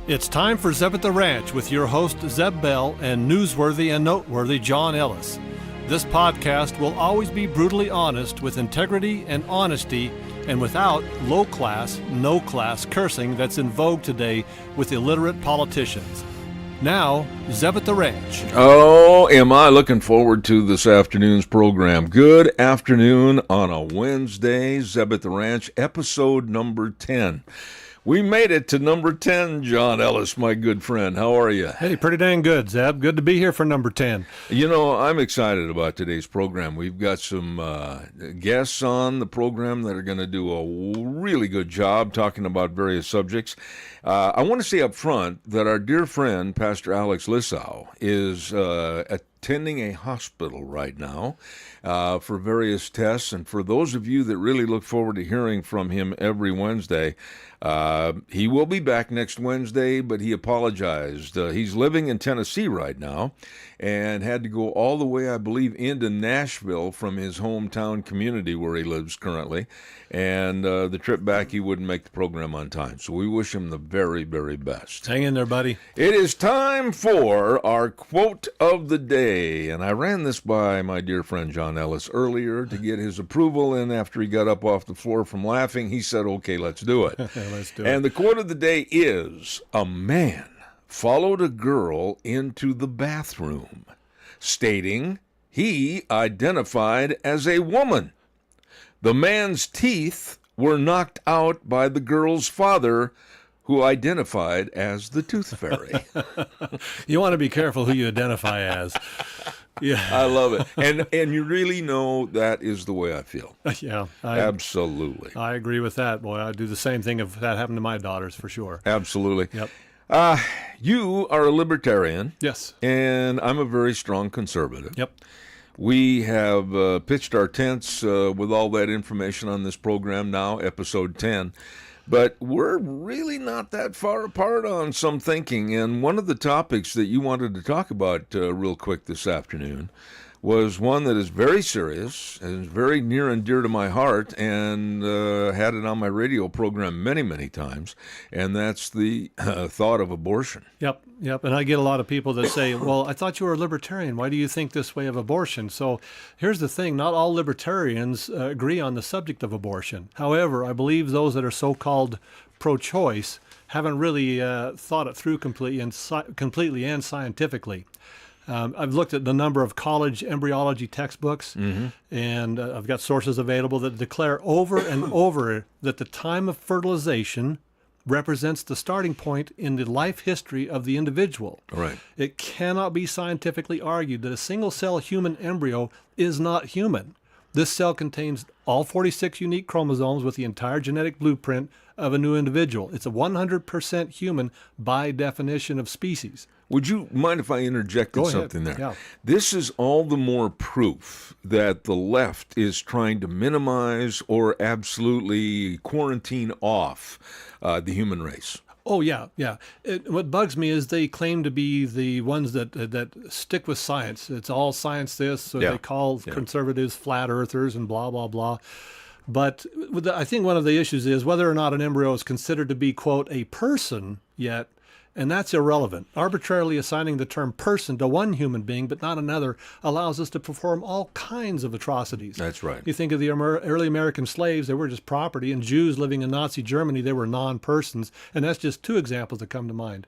It's time for Zeb at the Ranch with your host Zeb Bell and newsworthy and noteworthy John Ellis. This podcast will always be brutally honest with integrity and honesty and without low-class, no-class cursing that's in vogue today with illiterate politicians. Now, Zeb at the Ranch. Oh, am I looking forward to this afternoon's program. Good afternoon on a Wednesday, Zeb at the Ranch, episode number 10. We made it to number 10, John Ellis, my good friend. How are you? Hey, pretty dang good, Zeb. Good to be here for number 10. You know, I'm excited about today's program. We've got some guests on the program that are going to do a really good job talking about various subjects. I want to say up front that our dear friend, Pastor Alex Lissau, is attending a hospital right now for various tests. And for those of you that really look forward to hearing from him every Wednesday, he will be back next Wednesday, but he apologized. He's living in Tennessee right now and had to go all the way, I believe, into Nashville from his hometown community where he lives currently. And the trip back, he wouldn't make the program on time. So we wish him the very, very best. Hang in there, buddy. It is time for our quote of the day. And I ran this by my dear friend John Ellis earlier to get his approval. And after he got up off the floor from laughing, he said, okay, let's do it. Let's do it. And the quote of the day is, a man followed a girl into the bathroom, stating he identified as a woman. The man's teeth were knocked out by the girl's father, who identified as the Tooth Fairy. You want to be careful who you identify as. Yeah, I love it. And you really know that is the way I feel. Yeah. Absolutely. I agree with that. Boy, I'd do the same thing if that happened to my daughters, for sure. Absolutely. Yep. You are a libertarian. Yes. And I'm a very strong conservative. Yep. We have pitched our tents with all that information on this program now, episode 10. But we're really not that far apart on some thinking. And one of the topics that you wanted to talk about real quick this afternoon was one that is very serious and is very near and dear to my heart, and had it on my radio program many, many times, and that's the thought of abortion. Yep. And I get a lot of people that say, well, I thought you were a libertarian. Why do you think this way of abortion? So here's the thing. Not all libertarians agree on the subject of abortion. However, I believe those that are so-called pro-choice haven't really thought it through completely and scientifically. I've looked at the number of college embryology textbooks, and I've got sources available that declare over and over that the time of fertilization represents the starting point in the life history of the individual. Right. It cannot be scientifically argued that a single-cell human embryo is not human. This cell contains all 46 unique chromosomes with the entire genetic blueprint of a new individual. It's a 100% human by definition of species. Would you mind if I interjected something there? Yeah. This is all the more proof that the left is trying to minimize or absolutely quarantine off the human race. Oh, yeah. What bugs me is they claim to be the ones that stick with science. It's all science this, so they call conservatives flat earthers and blah, blah, blah. But I think one of the issues is whether or not an embryo is considered to be, quote, a person yet, and that's irrelevant. Arbitrarily assigning the term person to one human being but not another allows us to perform all kinds of atrocities. That's right. You think of the early American slaves, they were just property, and Jews living in Nazi Germany, they were non-persons, and that's just two examples that come to mind.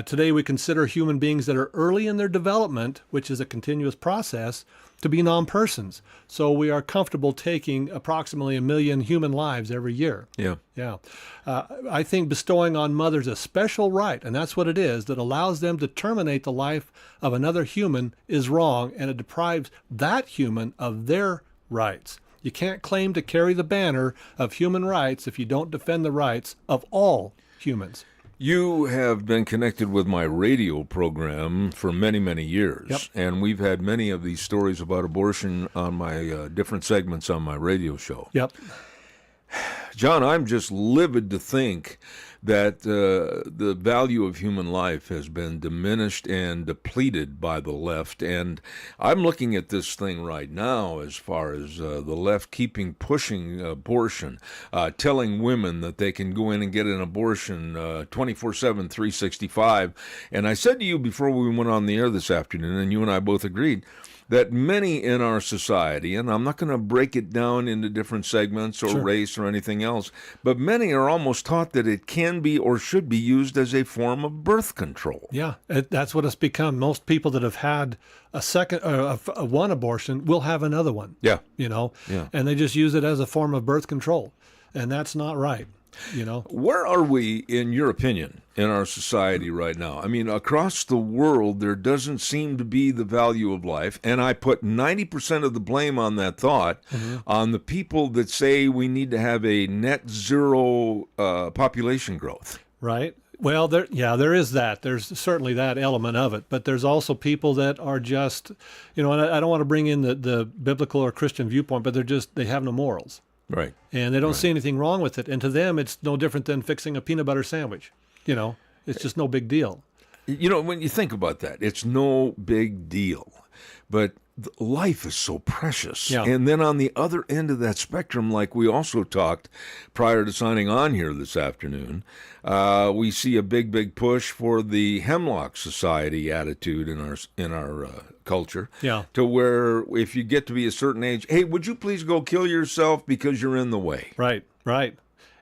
Today we consider human beings that are early in their development, which is a continuous process, to be non-persons. So we are comfortable taking approximately 1 million human lives every year. Yeah. I think bestowing on mothers a special right, and that's what it is, that allows them to terminate the life of another human is wrong, and it deprives that human of their rights. You can't claim to carry the banner of human rights if you don't defend the rights of all humans. You have been connected with my radio program for many, many years. Yep. And we've had many of these stories about abortion on my different segments on my radio show. Yep. John, I'm just livid to think that the value of human life has been diminished and depleted by the left. And I'm looking at this thing right now as far as the left pushing abortion, telling women that they can go in and get an abortion 24/7, 365. And I said to you before we went on the air this afternoon, and you and I both agreed, that many in our society, and I'm not going to break it down into different segments or Sure. race or anything else, but many are almost taught that it can be or should be used as a form of birth control. Yeah, that's what it's become. Most people that have had one abortion will have another one. Yeah. And they just use it as a form of birth control, and that's not right. Where are we, in your opinion, in our society right now? I mean, across the world, there doesn't seem to be the value of life, and I put 90% of the blame on that thought on the people that say we need to have a net zero population growth. Right. Well, there is that. There's certainly that element of it, but there's also people that are just, and I don't want to bring in the biblical or Christian viewpoint, but they have no morals. Right. And they don't see anything wrong with it. And to them, it's no different than fixing a peanut butter sandwich. It's just no big deal. When you think about that, it's no big deal. But life is so precious. Yeah. And then on the other end of that spectrum, like we also talked prior to signing on here this afternoon, we see a big push for the Hemlock Society attitude in our culture. Yeah. To where if you get to be a certain age, hey, would you please go kill yourself because you're in the way? Right.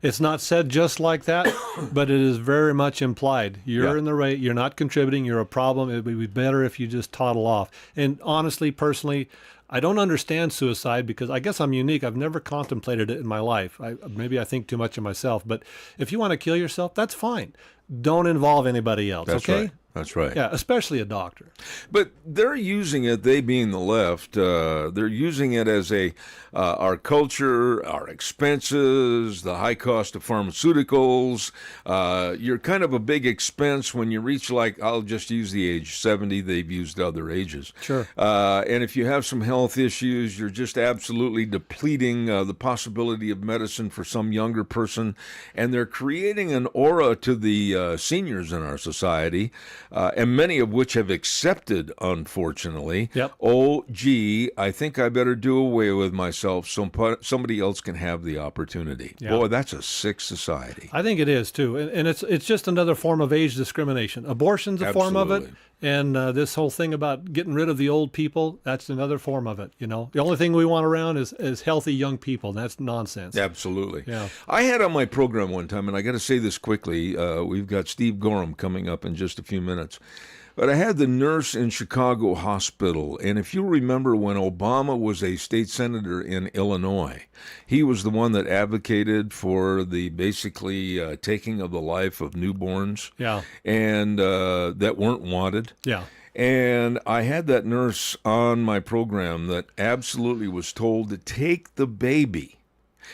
It's not said just like that, but it is very much implied. You're in the right. You're not contributing. You're a problem. It would be better if you just toddle off. And honestly, personally, I don't understand suicide because I guess I'm unique. I've never contemplated it in my life. Maybe I think too much of myself. But if you want to kill yourself, that's fine. Don't involve anybody else, That's okay? right. That's right. Yeah, especially a doctor. But they're using it, they being the left, they're using it as our culture, our expenses, the high cost of pharmaceuticals. You're kind of a big expense when you reach, I'll just use the age 70. They've used other ages. Sure. And if you have some health issues, you're just absolutely depleting the possibility of medicine for some younger person. And they're creating an aura to the seniors in our society, and many of which have accepted, unfortunately. Yep. Oh, gee, I think I better do away with myself so somebody else can have the opportunity. Yeah. Boy, that's a sick society. I think it is too, and it's just another form of age discrimination. Abortion's a form of it, Absolutely. and this whole thing about getting rid of the old people, that's another form of it. The only thing we want around is healthy young people, and that's nonsense. Absolutely. Yeah. I had on my program one time, and I got to say this quickly, we've got Steve Goreham coming up in just a few minutes. But I had the nurse in Chicago Hospital, and if you remember when Obama was a state senator in Illinois, he was the one that advocated for the basically taking of the life of newborns, Yeah. and that weren't wanted. Yeah. And I had that nurse on my program that absolutely was told to take the baby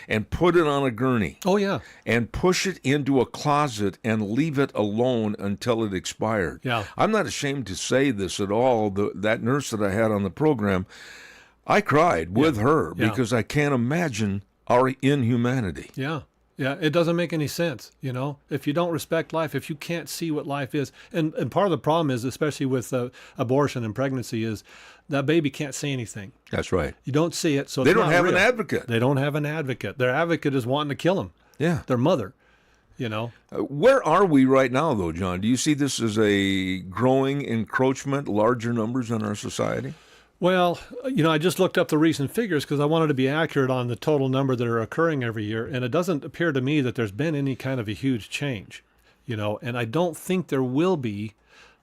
and put it on a gurney Oh yeah. and push it into a closet and leave it alone until it expired. Yeah. I'm not ashamed to say this at all. That nurse that I had on the program, I cried with her Yeah. because I can't imagine our inhumanity. Yeah. Yeah, it doesn't make any sense, if you don't respect life, if you can't see what life is. And part of the problem is, especially with abortion and pregnancy, is that baby can't say anything. That's right. You don't see it, so They it's don't not have real. an advocate. They don't have an advocate. Their advocate is wanting to kill them. Yeah. Their mother, Where are we right now, though, John? Do you see this as a growing encroachment, larger numbers in our society? Well, I just looked up the recent figures because I wanted to be accurate on the total number that are occurring every year, and it doesn't appear to me that there's been any kind of a huge change, and I don't think there will be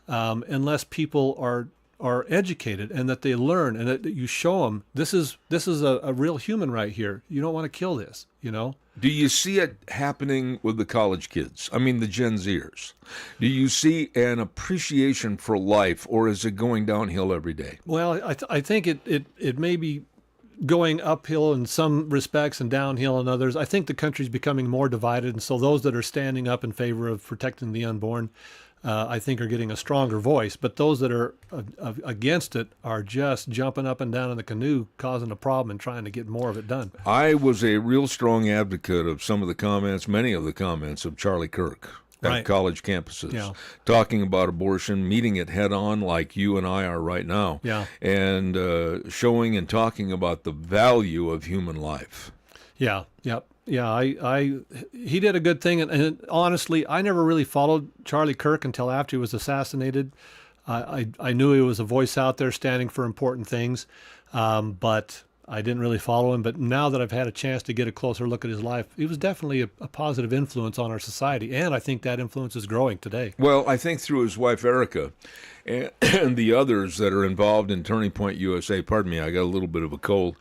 unless people are educated and that they learn and that you show them this is a real human right here. You don't want to kill this, Do you see it happening with the college kids? I mean, the Gen Zers. Do you see an appreciation for life, or is it going downhill every day? Well, I think it may be going uphill in some respects and downhill in others. I think the country's becoming more divided, and so those that are standing up in favor of protecting the unborn, I think, are getting a stronger voice. But those that are against it are just jumping up and down in the canoe, causing a problem and trying to get more of it done. I was a real strong advocate of some of the comments, many of the comments of Charlie Kirk at Right. college campuses, Yeah. talking about abortion, meeting it head on like you and I are right now, Yeah. and showing and talking about the value of human life. Yeah, yep. Yeah, he did a good thing, and honestly, I never really followed Charlie Kirk until after he was assassinated. I knew he was a voice out there standing for important things, but I didn't really follow him. But now that I've had a chance to get a closer look at his life, he was definitely a positive influence on our society, and I think that influence is growing today. Well, I think through his wife Erica and the others that are involved in Turning Point USA, pardon me, I got a little bit of a cold.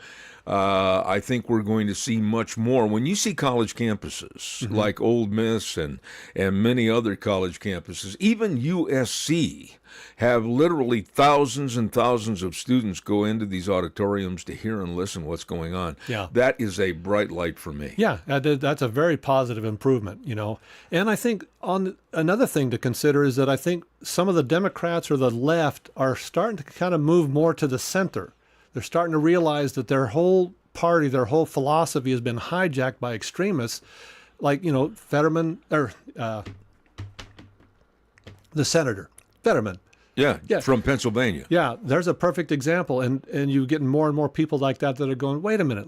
I think we're going to see much more. When you see college campuses like Ole Miss and many other college campuses, even USC, have literally thousands and thousands of students go into these auditoriums to hear and listen what's going on. Yeah. That is a bright light for me. Yeah, that's a very positive improvement, And I think on another thing to consider is that I think some of the Democrats or the left are starting to kind of move more to the center. They're starting to realize that their whole party, their whole philosophy has been hijacked by extremists like, Fetterman, or the senator, Fetterman. Yeah, Yeah. from Pennsylvania. Yeah, there's a perfect example. And you get more and more people like that are going, wait a minute,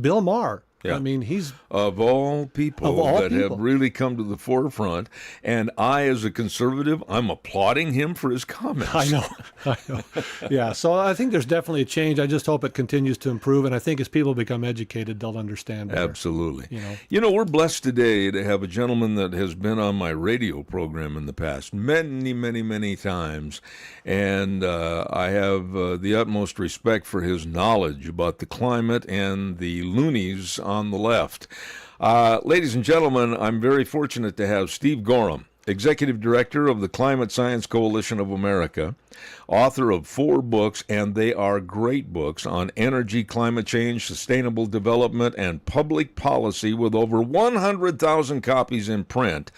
Bill Maher. Yeah. I mean, he's Of all people Of all that people. have really come to the forefront, and I, as a conservative, I'm applauding him for his comments. I know. Yeah, so I think there's definitely a change. I just hope it continues to improve, and I think as people become educated, they'll understand better. Absolutely. We're blessed today to have a gentleman that has been on my radio program in the past many, many, many times, and I have the utmost respect for his knowledge about the climate and the loonies on the left. Ladies and gentlemen, I'm very fortunate to have Steve Goreham, Executive Director of the Climate Science Coalition of America, author of 4 books, and they are great books on energy, climate change, sustainable development, and public policy, with over 100,000 copies in print.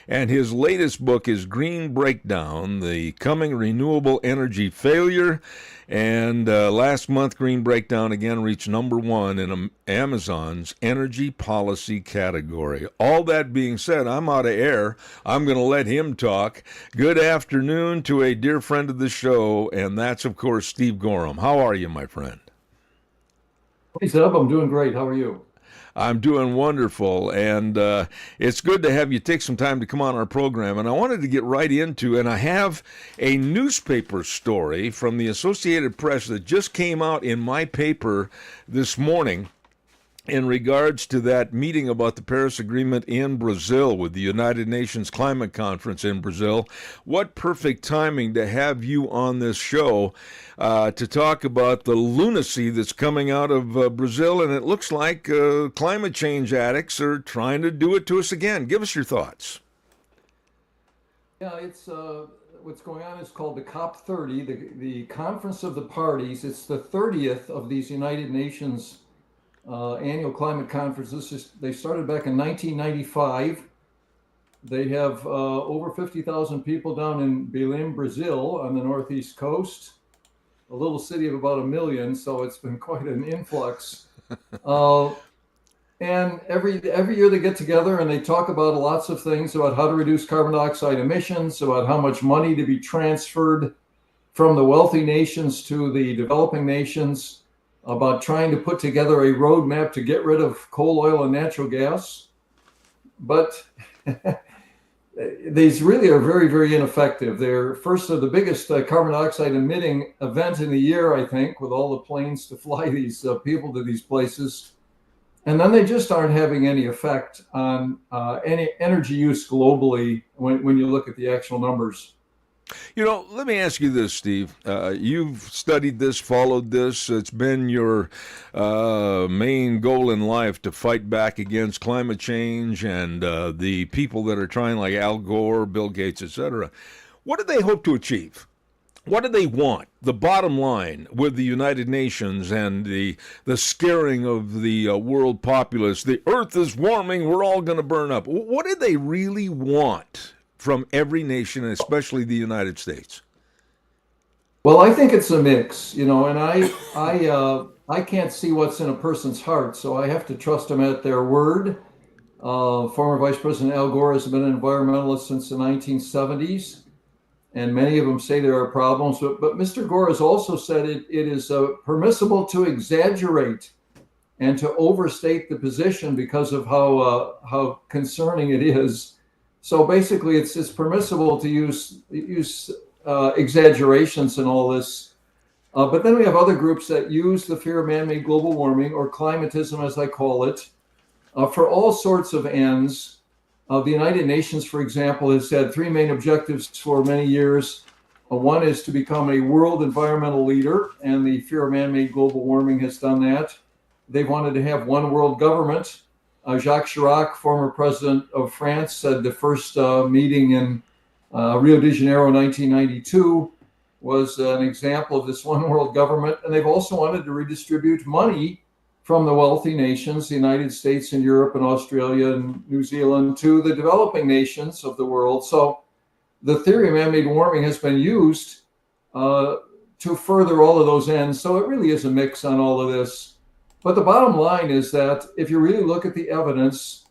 And his latest book is Green Breakdown, The Coming Renewable Energy Failure. And last month, Green Breakdown again reached #1 in Amazon's energy policy category. All that being said, I'm out of air. I'm going to let him talk. Good afternoon to a dear friend of the show, and that's, of course, Steve Goreham. How are you, my friend? Hey, Zeb, I'm doing great. How are you? I'm doing wonderful, and it's good to have you take some time to come on our program. And I wanted to get right into, and I have a newspaper story from the Associated Press that just came out in my paper this morning in regards to that meeting about the Paris Agreement in Brazil with the United Nations Climate Conference in Brazil. What perfect timing to have you on this show to talk about the lunacy that's coming out of Brazil, and it looks like climate change addicts are trying to do it to us again. Give us your thoughts. Yeah, it's what's going on is called the COP30, the Conference of the Parties. It's the 30th of these United Nations annual climate conferences. They started back in 1995. They have over 50,000 people down in Belém, Brazil, on the northeast coast, a little city of about 1 million. So it's been quite an influx. And every year they get together and they talk about lots of things about how to reduce carbon dioxide emissions, about how much money to be transferred from the wealthy nations to the developing nations, about trying to put together a roadmap to get rid of coal, oil, and natural gas. But these really are very, very ineffective. They're the biggest carbon dioxide emitting event in the year, I think, with all the planes to fly these people to these places. And then they just aren't having any effect on any energy use globally when you look at the actual numbers. Let me ask you this, Steve. You've studied this, followed this. It's been your main goal in life to fight back against climate change and the people that are trying, like Al Gore, Bill Gates, etc. What do they hope to achieve? What do they want? The bottom line with the United Nations and the scaring of the world populace, the earth is warming, we're all going to burn up. What do they really want from every nation, especially the United States? Well, I think it's a mix, and I can't see what's in a person's heart, so I have to trust them at their word. Former Vice President Al Gore has been an environmentalist since the 1970s, and many of them say there are problems. But Mr. Gore has also said it is permissible to exaggerate and to overstate the position because of how concerning it is. So basically, it's permissible to use exaggerations in all this. But then we have other groups that use the fear of man-made global warming, or climatism, as I call it, for all sorts of ends. The United Nations, for example, has had three main objectives for many years. One is to become a world environmental leader, and the fear of man-made global warming has done that. They wanted to have one world government. Jacques Chirac, former president of France, said the first meeting in Rio de Janeiro in 1992 was an example of this one world government. And they've also wanted to redistribute money from the wealthy nations, the United States and Europe and Australia and New Zealand, to the developing nations of the world. So the theory of man-made warming has been used to further all of those ends. So it really is a mix on all of this. But the bottom line is that if you really look at the evidence,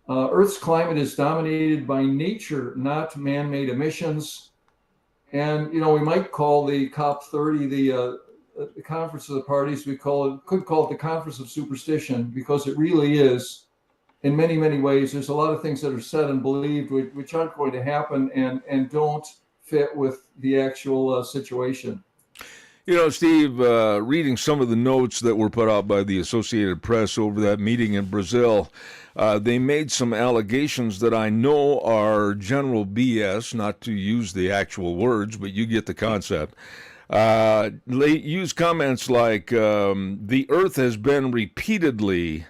Earth's climate is dominated by nature, not man-made emissions. And, we might call the COP30 the Conference of the Parties. Could call it the Conference of Superstition, because it really is in many, many ways. There's a lot of things that are said and believed which aren't going to happen and don't fit with the actual situation. Steve, reading some of the notes that were put out by the Associated Press over that meeting in Brazil, they made some allegations that I know are general BS, not to use the actual words, but you get the concept. They use comments like, the earth has been repeatedly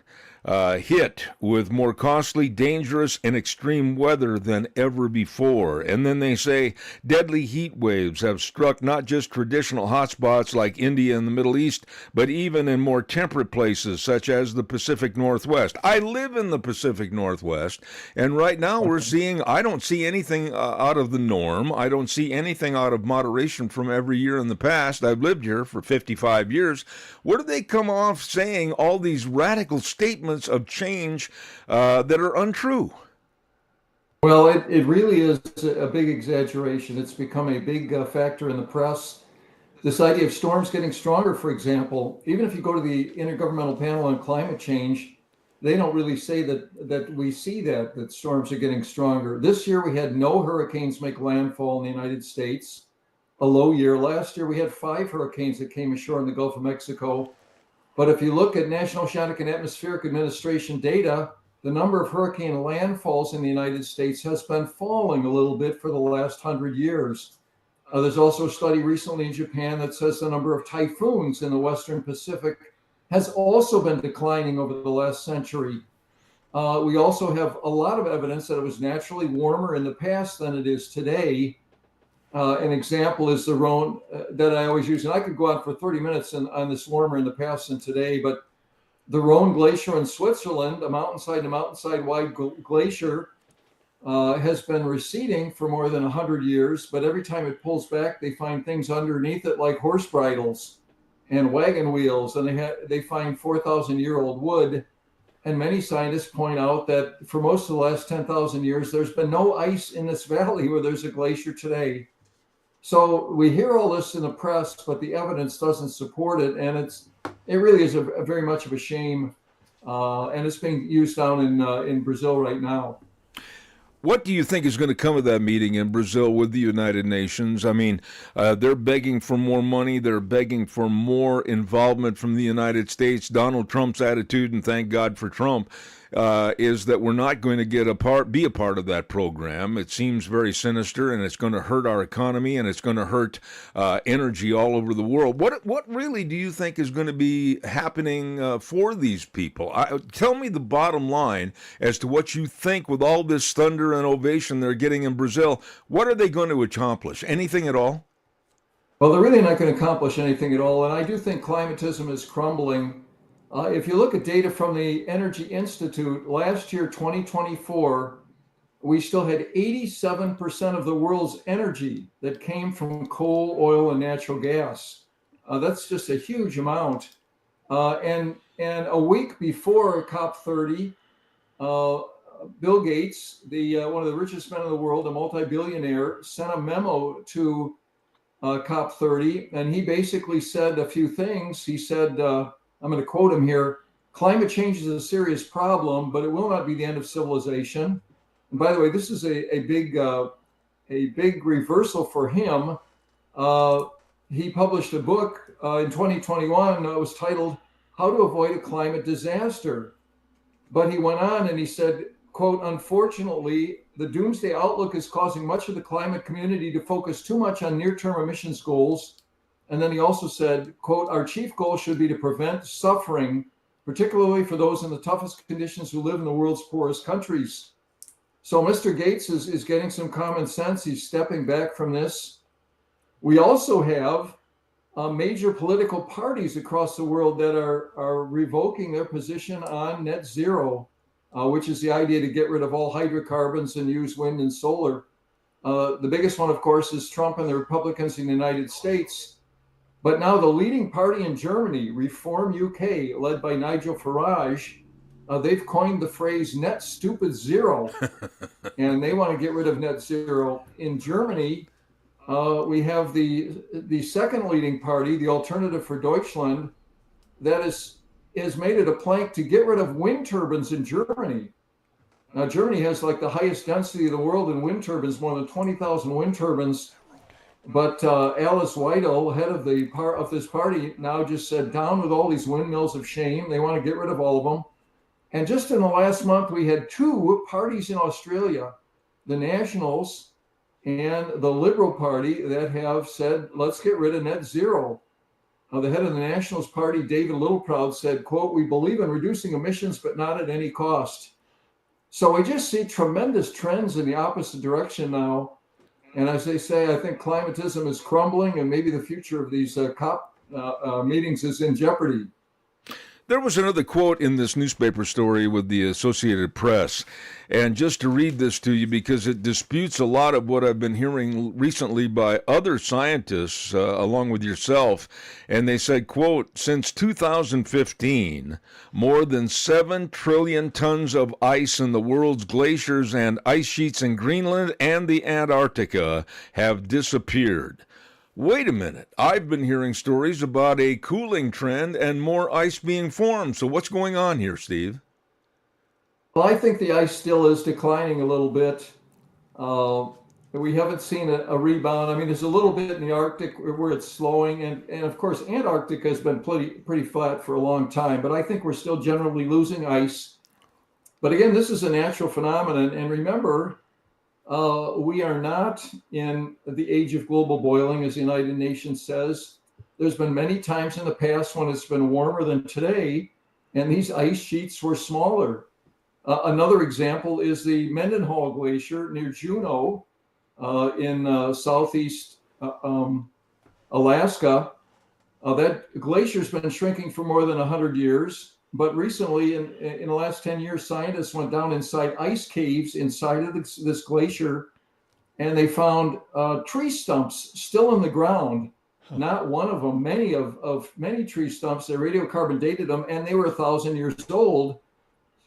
hit with more costly, dangerous, and extreme weather than ever before. And then they say deadly heat waves have struck not just traditional hotspots like India and the Middle East, but even in more temperate places such as the Pacific Northwest. I live in the Pacific Northwest, and right now I don't see anything out of the norm. I don't see anything out of moderation from every year in the past. I've lived here for 55 years. What do they come off saying all these radical statements of change that are untrue? Well, it really is a big exaggeration. It's become a big factor in the press. This idea of storms getting stronger, for example, even if you go to the Intergovernmental Panel on Climate Change, they don't really say that we see that storms are getting stronger. This year we had no hurricanes make landfall in the United States, a low year. Last year we had 5 hurricanes that came ashore in the Gulf of Mexico. But if you look at National Oceanic and Atmospheric Administration data, the number of hurricane landfalls in the United States has been falling a little bit for the last 100 years. There's also a study recently in Japan that says the number of typhoons in the Western Pacific has also been declining over the last century. We also have a lot of evidence that it was naturally warmer in the past than it is today. An example is the Rhone that I always use, and I could go on for 30 minutes on this warmer in the past than today, but the Rhone Glacier in Switzerland, a mountainside wide glacier, has been receding for more than 100 years, but every time it pulls back, they find things underneath it like horse bridles and wagon wheels, and they find 4,000-year-old wood. And many scientists point out that for most of the last 10,000 years, there's been no ice in this valley where there's a glacier today. So we hear all this in the press, but the evidence doesn't support it, and it really is a very much of a shame, and it's being used down in Brazil right now. What do you think is going to come of that meeting in Brazil with the United Nations? I mean, they're begging for more money. They're begging for more involvement from the United States. Donald Trump's attitude, and thank God for Trump, is that we're not going to be a part of that program. It seems very sinister, and it's going to hurt our economy, and it's going to hurt energy all over the world. What really do you think is going to be happening for these people? Tell me the bottom line as to what you think with all this thunder and ovation they're getting in Brazil. What are they going to accomplish? Anything at all? Well, they're really not going to accomplish anything at all. And I do think climatism is crumbling. If you look at data from the Energy Institute, last year, 2024, we still had 87% of the world's energy that came from coal, oil, and natural gas. That's just a huge amount. And a week before COP30, Bill Gates, the one of the richest men in the world, a multi-billionaire, sent a memo to COP30, and he basically said a few things. He said, I'm going to quote him here: "Climate change is a serious problem, but it will not be the end of civilization." And by the way, this is a big reversal for him. Uh, he published a book in 2021 that was titled "How to Avoid a Climate Disaster." But he went on and he said, quote, "Unfortunately, the doomsday outlook is causing much of the climate community to focus too much on near-term emissions goals." And then he also said, quote, "Our chief goal should be to prevent suffering, particularly for those in the toughest conditions who live in the world's poorest countries." So Mr. Gates is getting some common sense. He's stepping back from this. We also have major political parties across the world that are revoking their position on net zero, which is the idea to get rid of all hydrocarbons and use wind and solar. The biggest one, of course, is Trump and the Republicans in the United States. But now the leading party in Germany, Reform UK, led by Nigel Farage, they've coined the phrase net stupid zero, and they want to get rid of net zero. In Germany, we have the second leading party, the Alternative for Deutschland, that has made it a plank to get rid of wind turbines in Germany. Now, Germany has like the highest density of the world in wind turbines, more than 20,000 wind turbines. But Alice Weidel, head of this party, now just said, down with all these windmills of shame. They want to get rid of all of them. And just in the last month, we had two parties in Australia, the Nationals and the Liberal Party, that have said, let's get rid of net zero. The head of the Nationals Party, David Littleproud, said, quote, "We believe in reducing emissions, but not at any cost." So we just see tremendous trends in the opposite direction now. And as they say, I think climatism is crumbling, and maybe the future of these COP meetings is in jeopardy. There was another quote in this newspaper story with the Associated Press, and just to read this to you because it disputes a lot of what I've been hearing recently by other scientists along with yourself, and they said, quote, "Since 2015, more than 7 trillion tons of ice in the world's glaciers and ice sheets in Greenland and the Antarctica have disappeared." Wait a minute. I've been hearing stories about a cooling trend and more ice being formed. So what's going on here, Steve? Well, I think the ice still is declining a little bit. We haven't seen a rebound. I mean, there's a little bit in the Arctic where it's slowing. And of course, Antarctica has been pretty flat for a long time. But I think we're still generally losing ice. But again, this is a natural phenomenon. And remember, we are not in the age of global boiling, as the United Nations says. There's been many times in the past when it's been warmer than today, and these ice sheets were smaller. Another example is the Mendenhall Glacier near Juneau in southeast Alaska. That glacier's been shrinking for more than 100 years. But recently, in the last 10 years, scientists went down inside ice caves inside of this glacier, and they found tree stumps still in the ground. Not one of them, many tree stumps. They radiocarbon dated them, and they were 1,000 years old.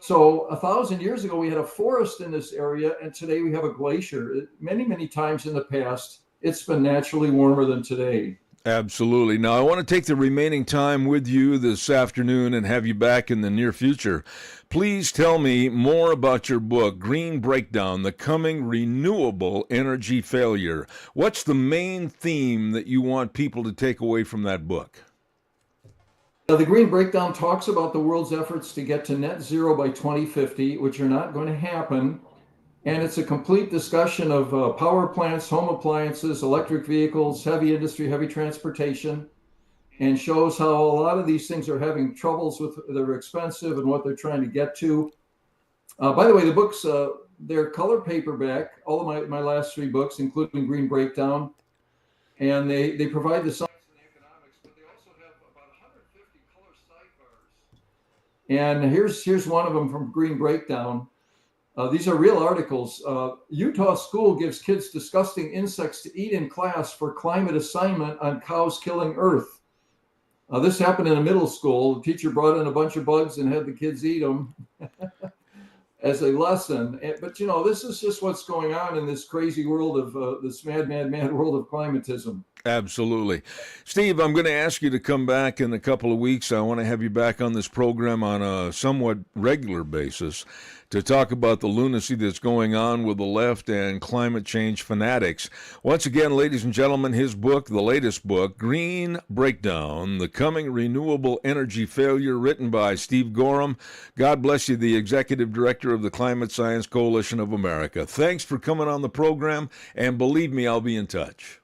So 1,000 years ago, we had a forest in this area, and today we have a glacier. Many times in the past, it's been naturally warmer than today. Absolutely. Now, I want to take the remaining time with you this afternoon and have you back in the near future. Please tell me more about your book, Green Breakdown, The Coming Renewable Energy Failure. What's the main theme that you want people to take away from that book? The Green Breakdown talks about the world's efforts to get to net zero by 2050, which are not going to happen. And it's a complete discussion of power plants, home appliances, electric vehicles, heavy industry, heavy transportation, and shows how a lot of these things are having troubles with, they're expensive and what they're trying to get to. By the way, the books, they're color paperback, all of my last 3 books, including Green Breakdown. and they provide the science and the economics, but they also have about 150 color sidebars. And here's one of them from Green Breakdown. These are real articles. Utah school gives kids disgusting insects to eat in class for climate assignment on cows killing Earth. This happened in a middle school. The teacher brought in a bunch of bugs and had the kids eat them as a lesson. But, this is just what's going on in this crazy world of this mad world of climatism. Absolutely. Steve, I'm going to ask you to come back in a couple of weeks. I want to have you back on this program on a somewhat regular basis to talk about the lunacy that's going on with the left and climate change fanatics. Once again, ladies and gentlemen, his book, the latest book, Green Breakdown, The Coming Renewable Energy Failure, written by Steve Goreham. God bless you, the Executive Director of the Climate Science Coalition of America. Thanks for coming on the program, and believe me, I'll be in touch.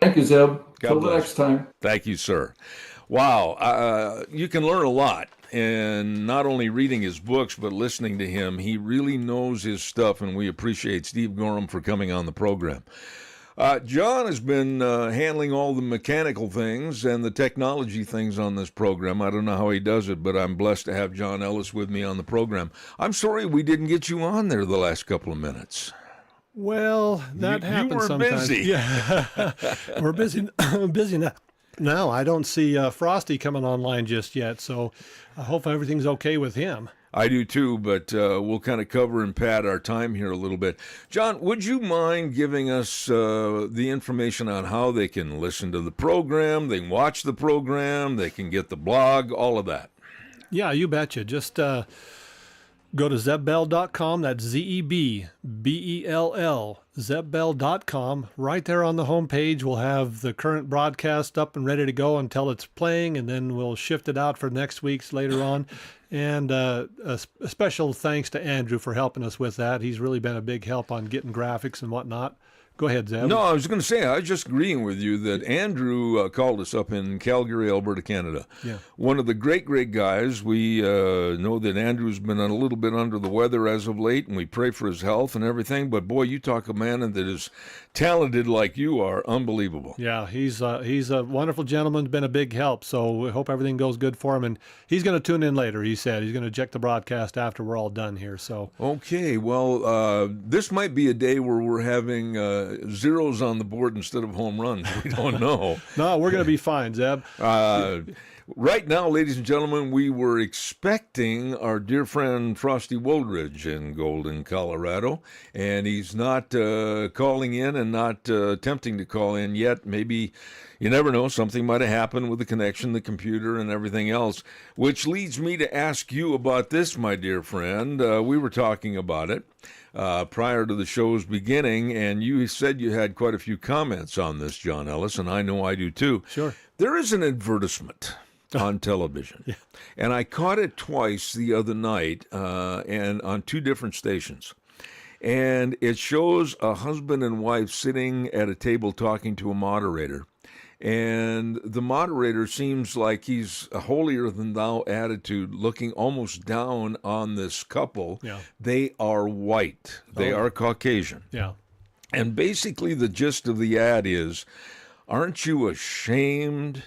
Thank you, Zeb. Till the next time. Thank you, sir. Wow, you can learn a lot. And not only reading his books, but listening to him. He really knows his stuff, and we appreciate Steve Goreham for coming on the program. John has been handling all the mechanical things and the technology things on this program. I don't know how he does it, but I'm blessed to have John Ellis with me on the program. I'm sorry we didn't get you on there the last couple of minutes. Well, that happens you were sometimes. busy. Yeah, we're busy. Busy now. No, I don't see Frosty coming online just yet, so I hope everything's okay with him. I do too, but we'll kind of cover and pad our time here a little bit. John, would you mind giving us the information on how they can listen to the program, they can watch the program, they can get the blog, all of that? Yeah, you betcha. Just go to zebbell.com. That's ZEBBELL, zebbell.com. Right there on the homepage, we'll have the current broadcast up and ready to go until it's playing, and then we'll shift it out for next week's later on. And a special thanks to Andrew for helping us with that. He's really been a big help on getting graphics and whatnot. Go ahead, Zeb. No, I was going to say, I was just agreeing with you that Andrew called us up in Calgary, Alberta, Canada. Yeah. One of the great guys. We know that Andrew's been a little bit under the weather as of late, and we pray for his health and everything. But, boy, you talk a man that is talented like you are. Unbelievable. Yeah, he's a wonderful gentleman, been a big help. So we hope everything goes good for him. And he's going to tune in later, he said. He's going to check the broadcast after we're all done here. So Okay, well, this might be a day where we're having zeros on the board instead of home runs. We don't know. No, we're going to be fine, Zeb. Right now, ladies and gentlemen, we were expecting our dear friend Frosty Woldridge in Golden, Colorado, and he's not calling in and not attempting to call in yet. Maybe, you never know, something might have happened with the connection, the computer, and everything else, which leads me to ask you about this, my dear friend. We were talking about it prior to the show's beginning, and you said you had quite a few comments on this, John Ellis, and I know I do too. Sure. There is an advertisement on television, Yeah. and I caught it twice the other night, and on two different stations. And it shows a husband and wife sitting at a table talking to a moderator. And the moderator seems like he's a holier-than-thou attitude, looking almost down on this couple. Yeah. They are white. They are Caucasian. Yeah. And basically the gist of the ad is, aren't you ashamed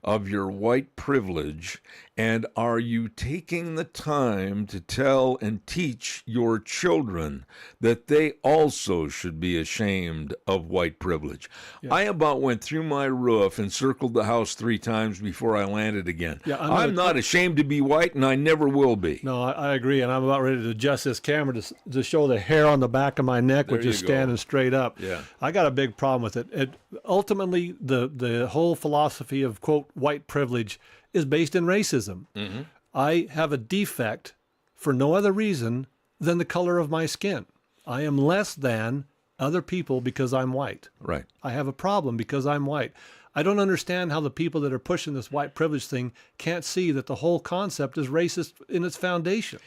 of your white privilege, and are you taking the time to tell and teach your children that they also should be ashamed of white privilege? Yeah. I about went through my roof and circled the house 3 times before I landed again. Yeah, I'm not ashamed to be white, and I never will be. No, I agree, and I'm about ready to adjust this camera to show the hair on the back of my neck, which There is you go. standing straight up. Yeah. I got a big problem with it. Ultimately, the whole philosophy of, quote, white privilege is based in racism. Mm-hmm. I have a defect for no other reason than the color of my skin. I am less than other people because I'm white. Right. I have a problem because I'm white. I don't understand how the people that are pushing this white privilege thing can't see that the whole concept is racist in its foundation.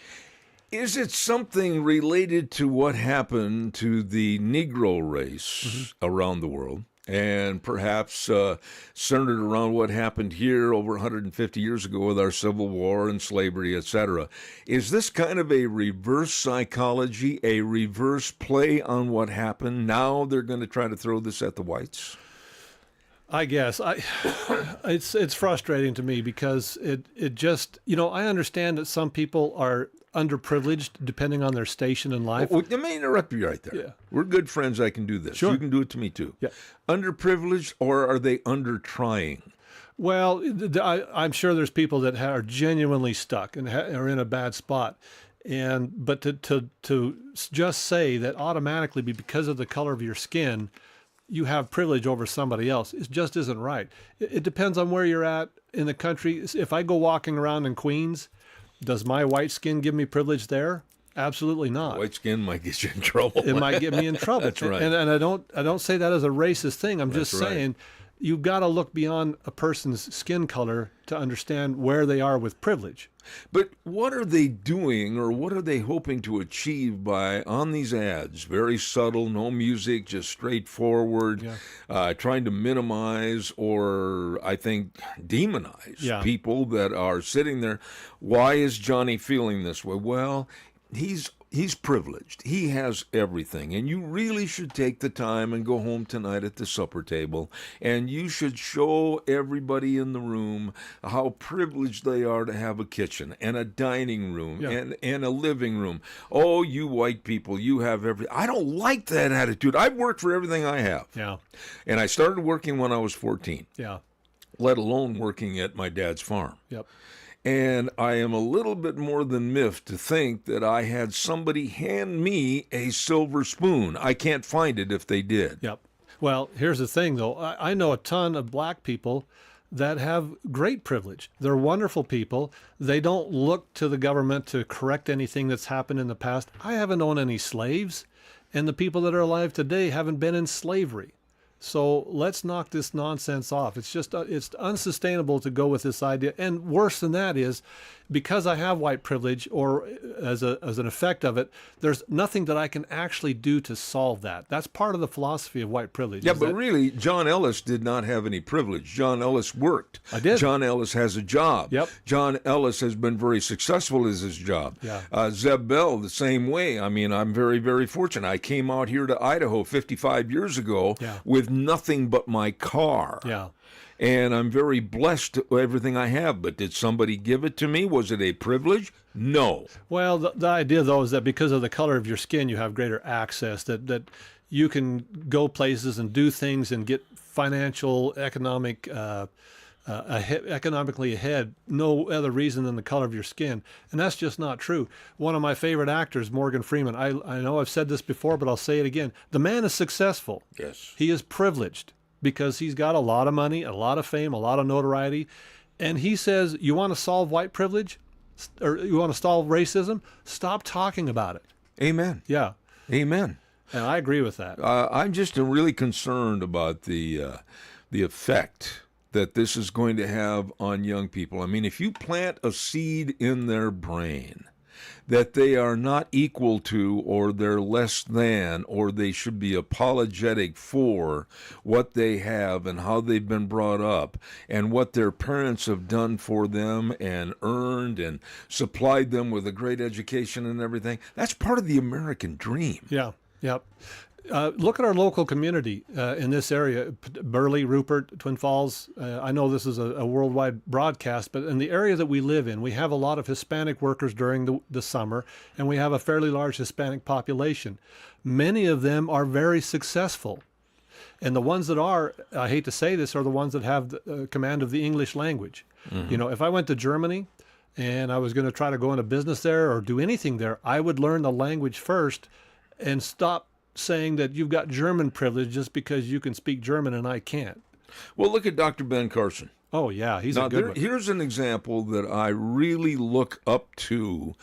Is it something related to what happened to the Negro race around the world? And perhaps centered around what happened here over 150 years ago with our Civil War and slavery, etc. Is this kind of a reverse psychology, a reverse play on what happened? Now they're going to try to throw this at the whites? I guess it's frustrating to me because it just, I understand that some people are underprivileged depending on their station in life. Let me interrupt you right there. Yeah. We're good friends. I can do this. Sure. You can do it to me too. Yeah. Underprivileged, or are they under trying? Well, I'm sure there's people that are genuinely stuck and are in a bad spot. But to just say that automatically because of the color of your skin, you have privilege over somebody else, it just isn't right. It depends on where you're at in the country. If I go walking around in Queens, does my white skin give me privilege there? Absolutely not. White skin might get you in trouble. It might get me in trouble. That's right. And I don't say that as a racist thing. I'm just That's right. saying you've got to look beyond a person's skin color to understand where they are with privilege. But what are they doing, or what are they hoping to achieve on these ads? Very subtle, no music, just straightforward, trying to minimize or, I think, demonize people that are sitting there. Why is Johnny feeling this way? Well, he's privileged. He has everything. And you really should take the time and go home tonight at the supper table, and you should show everybody in the room how privileged they are to have a kitchen and a dining room and a living room. Oh, you white people, you have everything. I don't like that attitude. I've worked for everything I have. Yeah. And I started working when I was 14, Yeah. let alone working at my dad's farm. Yep. And I am a little bit more than miffed to think that I had somebody hand me a silver spoon. I can't find it if they did. Yep. Well, here's the thing, though. I know a ton of black people that have great privilege. They're wonderful people. They don't look to the government to correct anything that's happened in the past. I haven't owned any slaves, and the people that are alive today haven't been in slavery. So let's knock this nonsense off. It's just it's unsustainable to go with this idea. And worse than that is, because I have white privilege, or as an effect of it, there's nothing that I can actually do to solve that. That's part of the philosophy of white privilege. Yeah, but really, John Ellis did not have any privilege. John Ellis worked. I did. John Ellis has a job. Yep. John Ellis has been very successful as his job. Yeah. Zeb Bell, the same way. I mean, I'm very, very fortunate. I came out here to Idaho 55 years ago with nothing but my car. Yeah. And I'm very blessed with everything I have. But did somebody give it to me? Was it a privilege? No. Well, the idea, though, is that because of the color of your skin, you have greater access, that you can go places and do things and get financial, economically ahead, no other reason than the color of your skin. And that's just not true. One of my favorite actors, Morgan Freeman, I know I've said this before, but I'll say it again. The man is successful. Yes. He is privileged because he's got a lot of money, a lot of fame, a lot of notoriety. And he says, you want to solve white privilege? Or you want to solve racism? Stop talking about it. Amen. Yeah. Amen. And I agree with that. I'm just really concerned about the effect that this is going to have on young people. I mean, if you plant a seed in their brain that they are not equal to, or they're less than, or they should be apologetic for what they have and how they've been brought up and what their parents have done for them and earned and supplied them with a great education and everything, that's part of the American dream. Yeah. Yep. Look at our local community in this area, Burley, Rupert, Twin Falls. I know this is a worldwide broadcast, but in the area that we live in, we have a lot of Hispanic workers during the summer, and we have a fairly large Hispanic population. Many of them are very successful. And the ones that are, I hate to say this, are the ones that have the command of the English language. Mm-hmm. You know, if I went to Germany and I was going to try to go into business there or do anything there, I would learn the language first and stop saying that you've got German privilege just because you can speak German and I can't. Well, look at Dr. Ben Carson. Oh, yeah, he's a good one. Here's an example that I really look up to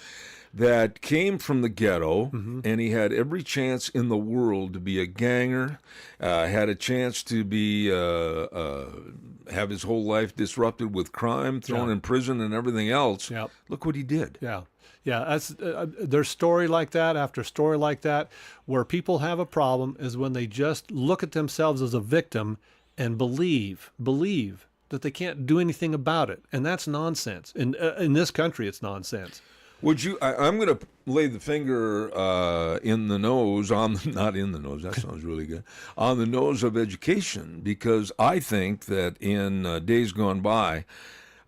that came from the ghetto, and he had every chance in the world to be a ganger, had a chance to be have his whole life disrupted with crime, thrown in prison and everything else. Yep. Look what he did. Yeah. Yeah, that's there's story like that after story like that where people have a problem is when they just look at themselves as a victim and believe that they can't do anything about it. And that's nonsense. In this country, it's nonsense. Would you? I'm going to lay the finger in the nose on not in the nose. That sounds really good. On the nose of education, because I think that in days gone by,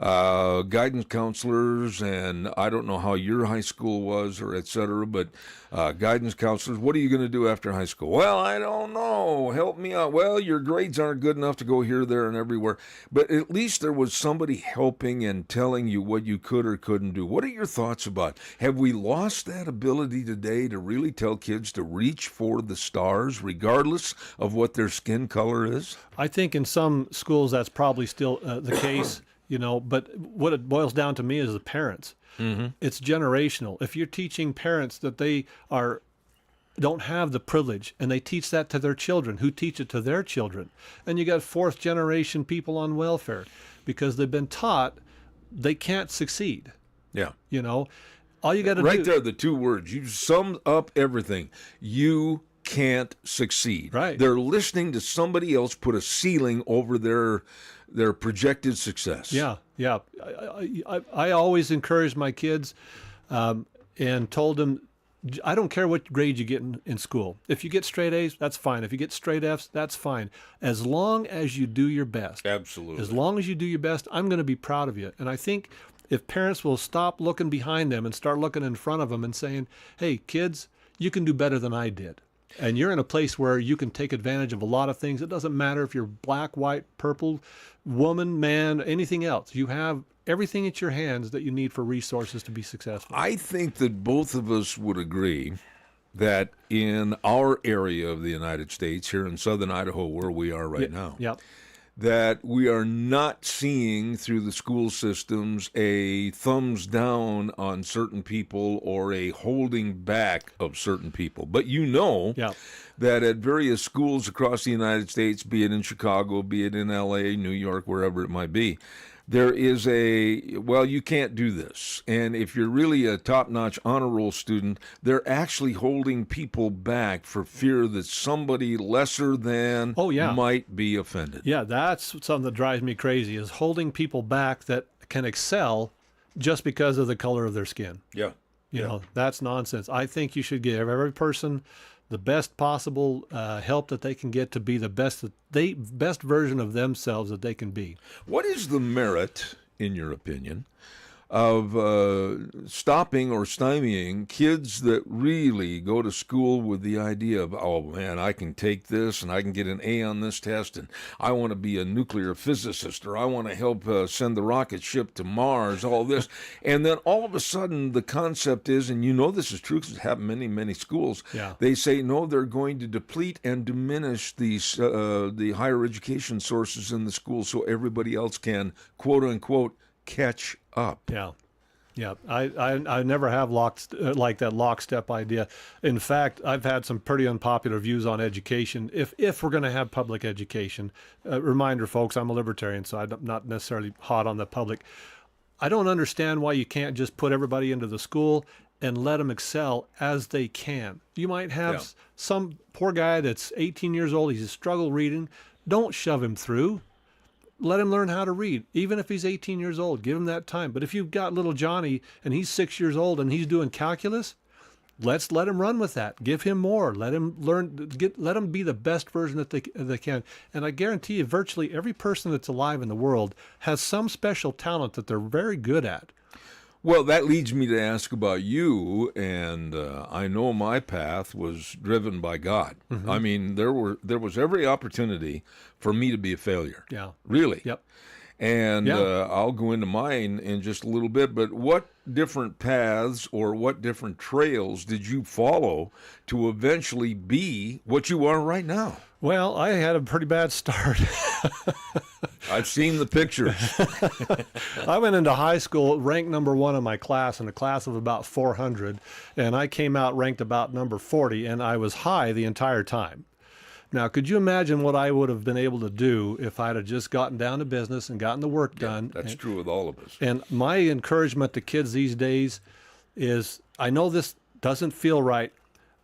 guidance counselors, and I don't know how your high school was or et cetera, but guidance counselors, what are you going to do after high school? Well, I don't know. Help me out. Well, your grades aren't good enough to go here, there, and everywhere. But at least there was somebody helping and telling you what you could or couldn't do. What are your thoughts about? Have we lost that ability today to really tell kids to reach for the stars, regardless of what their skin color is? I think in some schools that's probably still the case. But what it boils down to me is the parents. Mm-hmm. It's generational. If you're teaching parents that they don't have the privilege, and they teach that to their children, who teach it to their children, and you got fourth generation people on welfare because they've been taught they can't succeed. Yeah. All you got to right there, the two words. You summed up everything. You can't succeed. Right. They're listening to somebody else put a ceiling over their projected success. Yeah. I always encouraged my kids and told them, I don't care what grade you get in school. If you get straight A's, that's fine. If you get straight F's, that's fine. As long as you do your best. Absolutely. As long as you do your best, I'm going to be proud of you. And I think if parents will stop looking behind them and start looking in front of them and saying, hey, kids, you can do better than I did. And you're in a place where you can take advantage of a lot of things. It doesn't matter if you're black, white, purple, woman, man, anything else. You have everything at your hands that you need for resources to be successful. I think that both of us would agree that in our area of the United States, here in southern Idaho, where we are right now, that we are not seeing through the school systems a thumbs down on certain people or a holding back of certain people. But that at various schools across the United States, be it in Chicago, be it in LA, New York, wherever it might be, there is you can't do this. And if you're really a top-notch honor roll student, they're actually holding people back for fear that somebody lesser than might be offended. Yeah, that's something that drives me crazy, is holding people back that can excel just because of the color of their skin. Yeah. That's nonsense. I think you should give every person the best possible help that they can get to be the best version of themselves that they can be. What is the merit, in your opinion, of stopping or stymieing kids that really go to school with the idea of, oh man, I can take this and I can get an A on this test, and I want to be a nuclear physicist, or I want to help send the rocket ship to Mars, all this. And then all of a sudden the concept is, and this is true because it's happened in many, many schools, they say, no, they're going to deplete and diminish the higher education sources in the school so everybody else can, quote unquote, catch up. Yeah. I never have like that lockstep idea. In fact, I've had some pretty unpopular views on education. If we're going to have public education, reminder, folks, I'm a libertarian, so I'm not necessarily hot on the public. I don't understand why you can't just put everybody into the school and let them excel as they can. You might have some poor guy that's 18 years old. He's a struggle reading. Don't shove him through. Let him learn how to read, even if he's 18 years old. Give him that time. But if you've got little Johnny and he's 6 years old and he's doing calculus, let him run with that. Give him more. Let him learn. Let him be the best version that they can. And I guarantee you, virtually every person that's alive in the world has some special talent that they're very good at. Well, that leads me to ask about you, and I know my path was driven by God. Mm-hmm. I mean, there was every opportunity for me to be a failure. Yeah. Really. Yep. And I'll go into mine in just a little bit, but what different paths or what different trails did you follow to eventually be what you are right now? Well, I had a pretty bad start. I've seen the pictures. I went into high school ranked number 1 in my class, in a class of about 400, and I came out ranked about number 40, and I was high the entire time. Now, could you imagine what I would have been able to do if I'd have just gotten down to business and gotten the work done? That's true with all of us. And my encouragement to kids these days is, I know this doesn't feel right,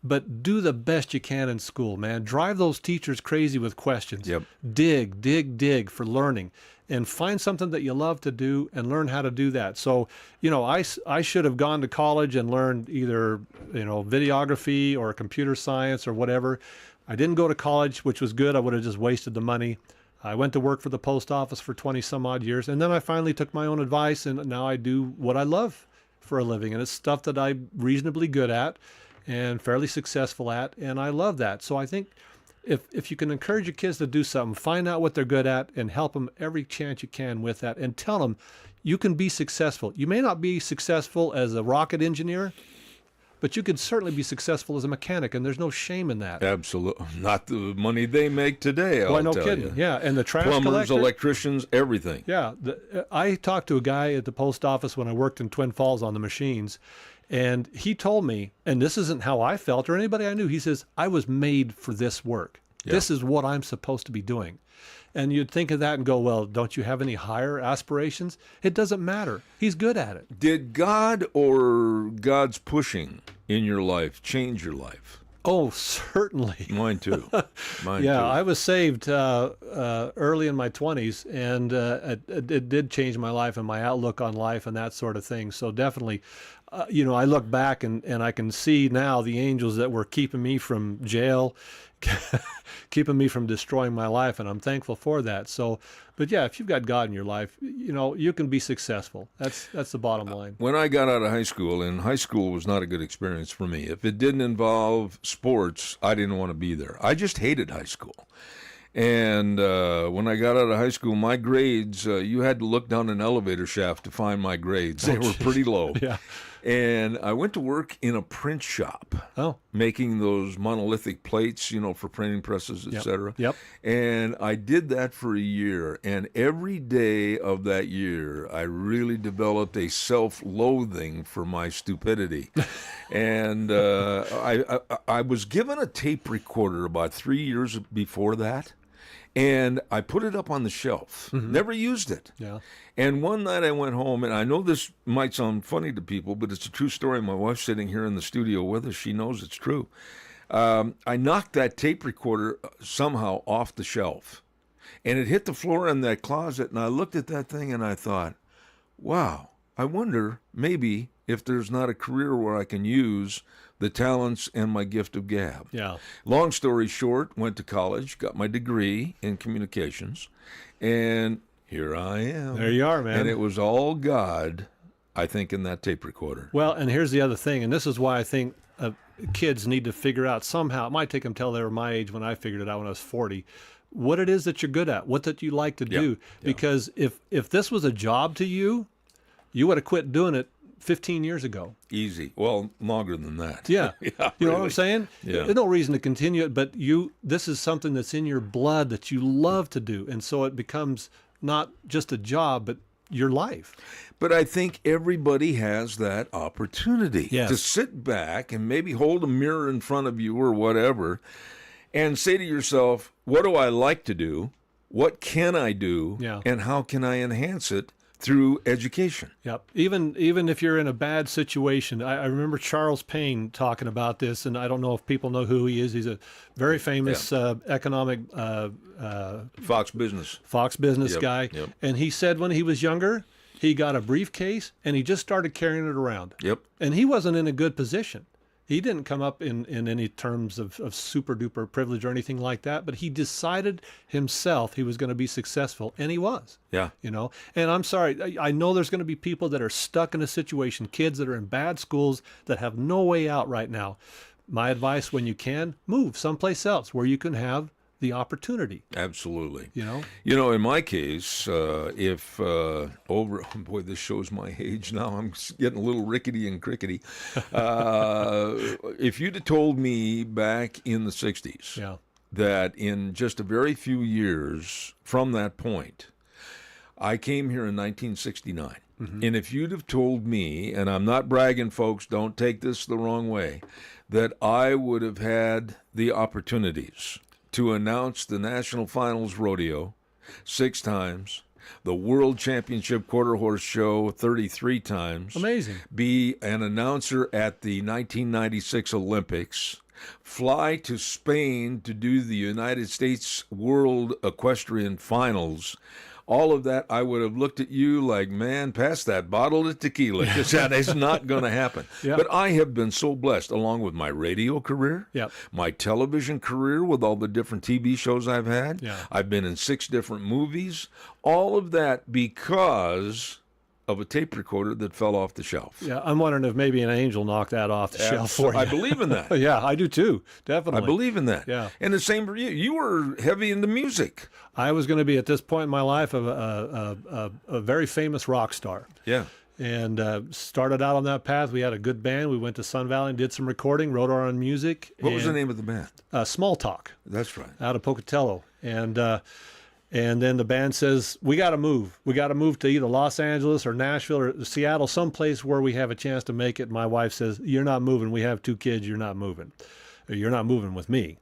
but do the best you can in school, man. Drive those teachers crazy with questions. Yep. Dig for learning, and find something that you love to do and learn how to do that. So, I should have gone to college and learned either, videography or computer science or whatever. I didn't go to college, which was good. I would have just wasted the money. I went to work for the post office for 20 some odd years. And then I finally took my own advice, and now I do what I love for a living. And it's stuff that I'm reasonably good at and fairly successful at. And I love that. So I think if you can encourage your kids to do something, find out what they're good at and help them every chance you can with that, and tell them you can be successful. You may not be successful as a rocket engineer, but you could certainly be successful as a mechanic, and there's no shame in that. Absolutely. Not the money they make today, I'll Why, no tell kidding. you. Yeah, and the trash Plumbers, collector. electricians, everything. Yeah, I talked to a guy at the post office when I worked in Twin Falls on the machines, and he told me, and this isn't how I felt or anybody I knew, he says, I was made for this work. Yeah. This is what I'm supposed to be doing. And you'd think of that and go, well, don't you have any higher aspirations? It doesn't matter. He's good at it. Did God or God's pushing in your life change your life? Oh, certainly. Mine too. Mine Yeah, too. I was saved early in my 20s, and it did change my life and my outlook on life and that sort of thing. So definitely, I look back and I can see now the angels that were keeping me from jail, keeping me from destroying my life, and I'm thankful for that. So, but yeah, if you've got God in your life, you can be successful. That's the bottom line. When I got out of high school, and high school was not a good experience for me. If it didn't involve sports, I didn't want to be there. I just hated high school. And when I got out of high school, my grades, you had to look down an elevator shaft to find my grades. They were pretty low. Yeah. And I went to work in a print shop, making those monolithic plates, for printing presses, et cetera. Yep. And I did that for a year. And every day of that year, I really developed a self-loathing for my stupidity. And I was given a tape recorder about 3 years before that. And I put it up on the shelf. Never used it. Yeah. And one night I went home, and I know this might sound funny to people, but it's a true story. My wife's sitting here in the studio with us. She knows it's true. I knocked that tape recorder somehow off the shelf, and it hit the floor in that closet, and I looked at that thing, and I thought, wow, I wonder maybe if there's not a career where I can use the talents and my gift of gab. Yeah. Long story short, went to college, got my degree in communications, and here I am. There you are, man. And it was all God, I think, in that tape recorder. Well, and here's the other thing, and this is why I think kids need to figure out somehow, it might take them till they were my age when I figured it out when I was 40, what it is that you're good at, what that you like to do. Because if this was a job to you, you would have quit doing it 15 years ago. Easy. Well, longer than that. Yeah. You know what I'm really. saying? Yeah. There's no reason to continue it, but this is something that's in your blood that you love to do. And so it becomes not just a job, but your life. But I think everybody has that opportunity Yes. to sit back and maybe hold a mirror in front of you or whatever and say to yourself, what do I like to do? What can I do? Yeah. And how can I enhance it through education? Yep. Even if you're in a bad situation, I remember Charles Payne talking about this, and I don't know if people know who he is. He's a very famous economic Fox Business. Fox Business Yep, guy. yep. And he said when he was younger, he got a briefcase and he just started carrying it around. Yep. And he wasn't in a good position. He didn't come up in any terms of super duper privilege or anything like that, but he decided himself he was going to be successful, and he was. Yeah. And I'm sorry, I know there's going to be people that are stuck in a situation, kids that are in bad schools that have no way out right now. My advice, when you can, move someplace else where you can have the opportunity. Absolutely. In my case, if boy, this shows my age now. I'm getting a little rickety and crickety. If you'd have told me back in the 60s that in just a very few years from that point, I came here in 1969. And if you'd have told me, and I'm not bragging, folks, don't take this the wrong way, that I would have had the opportunities to announce the National Finals Rodeo 6 times, the World Championship Quarter Horse Show 33 times. Amazing. Be an announcer at the 1996 Olympics, fly to Spain to do the United States World Equestrian Finals, all of that, I would have looked at you like, man, pass that bottle of tequila. That is not going to happen. Yeah. But I have been so blessed, along with my radio career, Yep. my television career with all the different TV shows I've had. Yeah. I've been in 6 different movies. All of that because of a tape recorder that fell off the shelf. Yeah, I'm wondering if maybe an angel knocked that off the shelf for you. I believe in that. Yeah, I do too. Definitely. I believe in that. Yeah. And the same for you. You were heavy into music. I was going to be at this point in my life a very famous rock star. Yeah. And started out on that path. We had a good band. We went to Sun Valley and did some recording, wrote our own music. What was the name of the band? Small Talk, That's right. out of Pocatello. And then the band says, we got to move. We got to move to either Los Angeles or Nashville or Seattle, someplace where we have a chance to make it. My wife says, you're not moving. We have 2 kids. You're not moving. Or you're not moving with me.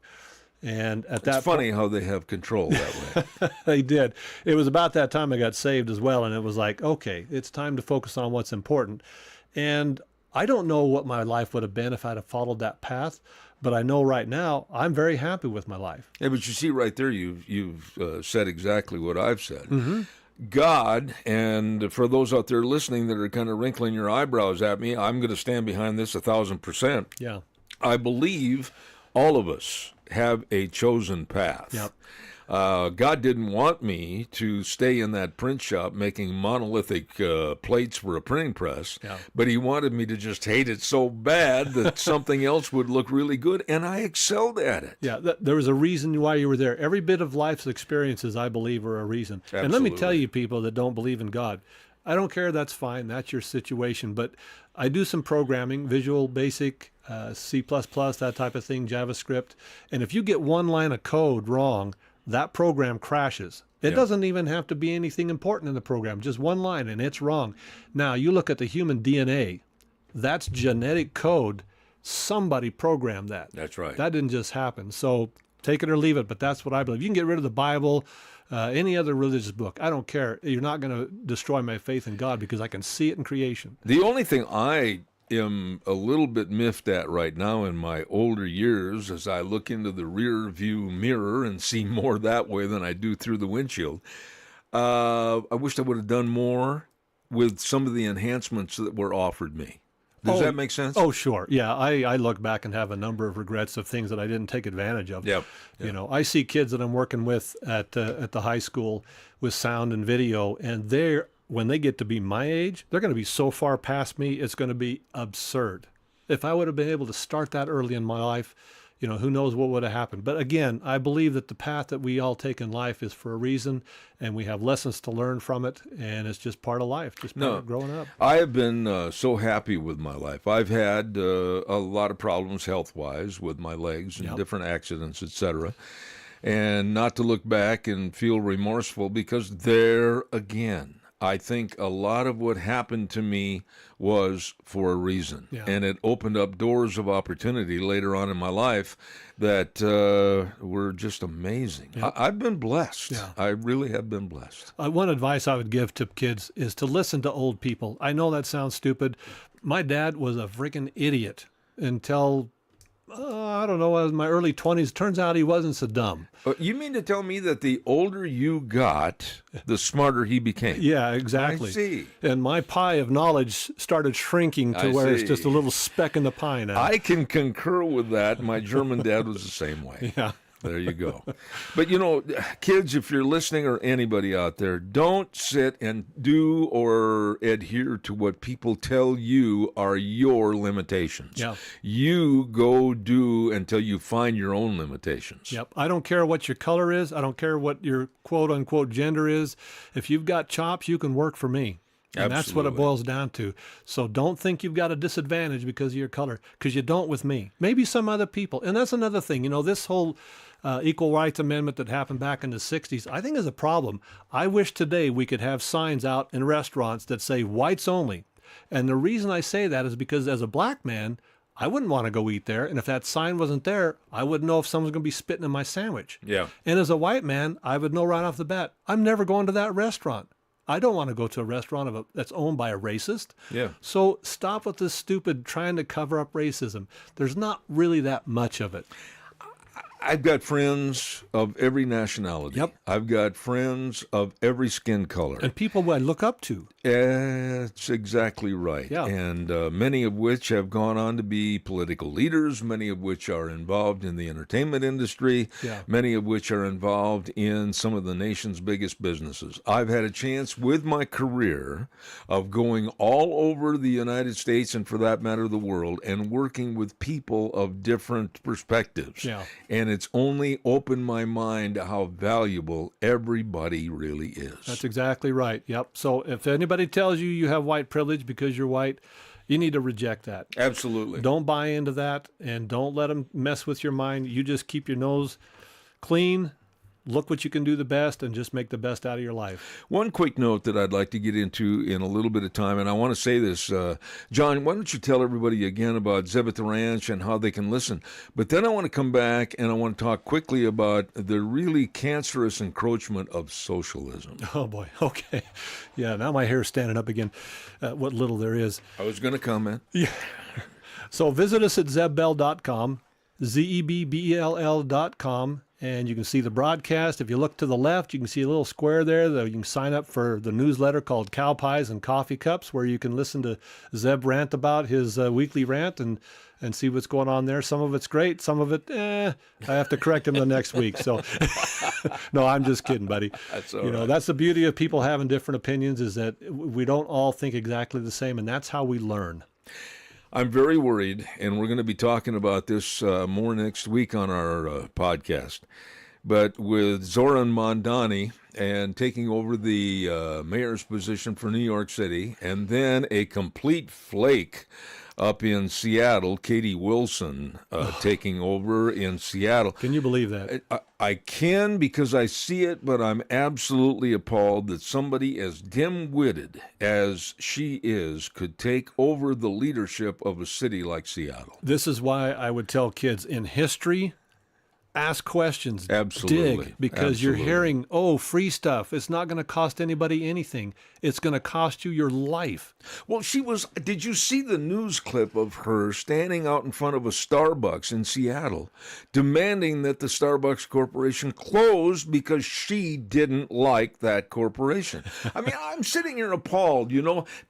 And at that It's funny how they have control that way. they did. It was about that time I got saved as well. And it was like, okay, it's time to focus on what's important. And I don't know what my life would have been if I'd have followed that path. But I know right now I'm very happy with my life. Yeah, but you see right there, you've said exactly what I've said. Mm-hmm. God, and for those out there listening that are kind of wrinkling your eyebrows at me, I'm going to stand behind this 1,000%. Yeah. I believe all of us have a chosen path. Yep. God didn't want me to stay in that print shop making monolithic plates for a printing press, Yeah. but he wanted me to just hate it so bad that something else would look really good, and I excelled at it. Yeah, there was a reason why you were there. Every bit of life's experiences, I believe, are a reason. And let me tell Absolutely. you, people that don't believe in God, I don't care. That's fine. That's your situation. But I do some programming, Visual Basic, C++, that type of thing, JavaScript. And if you get one line of code wrong, that program crashes. It doesn't even have to be anything important in the program, just one line and it's wrong. Now, you look at the human DNA, that's genetic code. Somebody programmed that. That's right. That didn't just happen. So take it or leave it, but that's what I believe. You can get rid of the Bible, any other religious book. I don't care. You're not going to destroy my faith in God because I can see it in creation. The only thing I am a little bit miffed at right now in my older years as I look into the rear view mirror and see more that way than I do through the windshield. I wish I would have done more with some of the enhancements that were offered me. Does that make sense? Oh, sure. Yeah, I look back and have a number of regrets of things that I didn't take advantage of. Yep. You know, I see kids that I'm working with at the high school with sound and video, and when they get to be my age, they're going to be so far past me, it's going to be absurd. If I would have been able to start that early in my life, you know, who knows what would have happened. But again, I believe that the path that we all take in life is for a reason, and we have lessons to learn from it, and it's just part of life, just part of growing up. I have been so happy with my life. I've had a lot of problems health-wise with my legs and different accidents, etc. And not to look back and feel remorseful because there again, I think a lot of what happened to me was for a reason. Yeah. And it opened up doors of opportunity later on in my life that were just amazing. Yeah. I've been blessed. Yeah. I really have been blessed. One advice I would give to kids is to listen to old people. I know that sounds stupid. My dad was a freaking idiot until, I don't know, in my early 20s. Turns out he wasn't so dumb. You mean to tell me that the older you got, the smarter he became? Yeah, exactly. I see. And my pie of knowledge started shrinking to I where it's see. just a little speck in the pie now. I can concur with that. My German dad was the same way. Yeah. There you go. But, you know, kids, if you're listening or anybody out there, don't sit and do or adhere to what people tell you are your limitations. Yeah. You go do until you find your own limitations. Yep. I don't care what your color is. I don't care what your quote unquote gender is. If you've got chops, you can work for me. And that's what it Absolutely. boils down to. So don't think you've got a disadvantage because of your color, because you don't with me. Maybe some other people. And that's another thing. You know, this whole Equal Rights Amendment that happened back in the 60s, I think is a problem. I wish today we could have signs out in restaurants that say whites only. And the reason I say that is because as a black man, I wouldn't want to go eat there. And if that sign wasn't there, I wouldn't know if someone's going to be spitting in my sandwich. Yeah. And as a white man, I would know right off the bat, I'm never going to that restaurant. I don't want to go to a restaurant that's owned by a racist. Yeah. So stop with this stupid trying to cover up racism. There's not really that much of it. I've got friends of every nationality. Yep. I've got friends of every skin color. And people who I look up to. That's exactly right. Yeah. And many of which have gone on to be political leaders, many of which are involved in the entertainment industry, Yeah. many of which are involved in some of the nation's biggest businesses. I've had a chance with my career of going all over the United States and, for that matter, the world, and working with people of different perspectives. Yeah. And it's only opened my mind to how valuable everybody really is. That's exactly right. Yep. So if anybody tells you you have white privilege because you're white, you need to reject that. Absolutely. Don't buy into that, and don't let them mess with your mind. You just keep your nose clean, look what you can do the best, and just make the best out of your life. One quick note that I'd like to get into in a little bit of time, and I want to say this, John, why don't you tell everybody again about Zeb at the Ranch and how they can listen? But then I want to come back and I want to talk quickly about the really cancerous encroachment of socialism. Oh, boy. Okay. Yeah, now my hair's standing up again, what little there is. I was going to comment. Yeah. So visit us at zebbell.com, zebbell.com, and you can see the broadcast. If you look to the left, you can see a little square there that you can sign up for the newsletter called Cow Pies and Coffee Cups, where you can listen to Zeb rant about his weekly rant and see what's going on there. Some of it's great. Some of it, I have to correct him the next week. So, no, I'm just kidding, buddy. That's all right. That's the beauty of people having different opinions, is that we don't all think exactly the same, and that's how we learn. I'm very worried, and we're going to be talking about this more next week on our podcast. But with Zoran Mondani and taking over the mayor's position for New York City, and then a complete flake up in Seattle, Katie Wilson taking over in Seattle. Can you believe that? I can, because I see it, but I'm absolutely appalled that somebody as dim-witted as she is could take over the leadership of a city like Seattle. This is why I would tell kids in history, ask questions, Absolutely. dig, because you're Absolutely. hearing, oh, free stuff. It's not going to cost anybody anything. It's going to cost you your life. Well, did you see the news clip of her standing out in front of a Starbucks in Seattle, demanding that the Starbucks Corporation close because she didn't like that corporation? I mean, I'm sitting here appalled.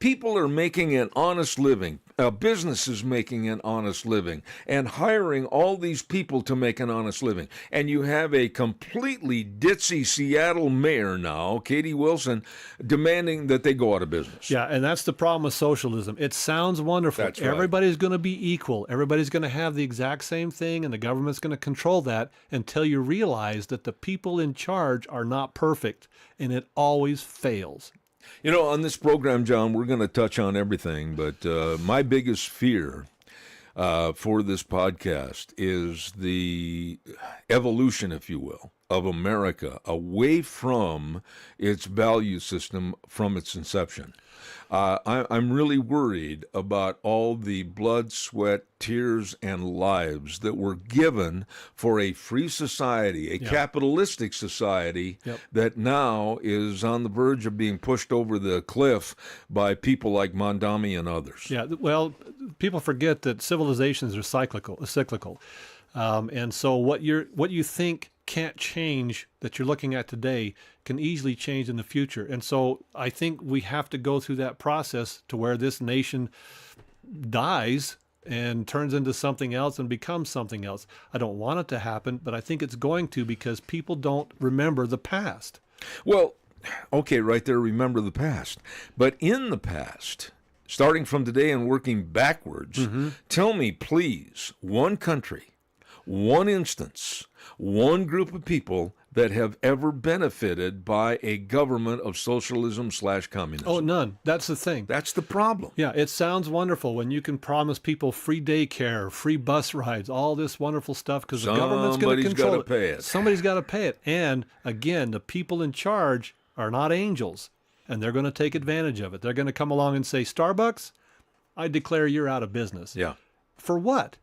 People are making an honest living. Business is making an honest living and hiring all these people to make an honest living. And you have a completely ditzy Seattle mayor now, Katie Wilson, demanding that they go out of business. Yeah, and that's the problem with socialism. It sounds wonderful. That's right. Everybody's going to be equal. Everybody's going to have the exact same thing, and the government's going to control that until you realize that the people in charge are not perfect, and it always fails. On this program, John, we're going to touch on everything, but my biggest fear for this podcast is the evolution, if you will, of America away from its value system from its inception. I'm really worried about all the blood, sweat, tears, and lives that were given for a free society, a capitalistic society that now is on the verge of being pushed over the cliff by people like Mondami and others. Yeah, well, people forget that civilizations are cyclical. And so what you think can't change that you're looking at today can easily change in the future. And so I think we have to go through that process to where this nation dies and turns into something else and becomes something else. I don't want it to happen, but I think it's going to, because people don't remember the past. Well, okay, right there, remember the past. But in the past, starting from today and working backwards, tell me, please, one country, one instance, one group of people that have ever benefited by a government of socialism/communism. Oh, none. That's the thing. That's the problem. Yeah, it sounds wonderful when you can promise people free daycare, free bus rides, all this wonderful stuff, because the government's going to control Somebody's gotta pay it. Somebody's got to pay it. And again, the people in charge are not angels, and they're going to take advantage of it. They're going to come along and say, Starbucks, I declare you're out of business. Yeah. For what?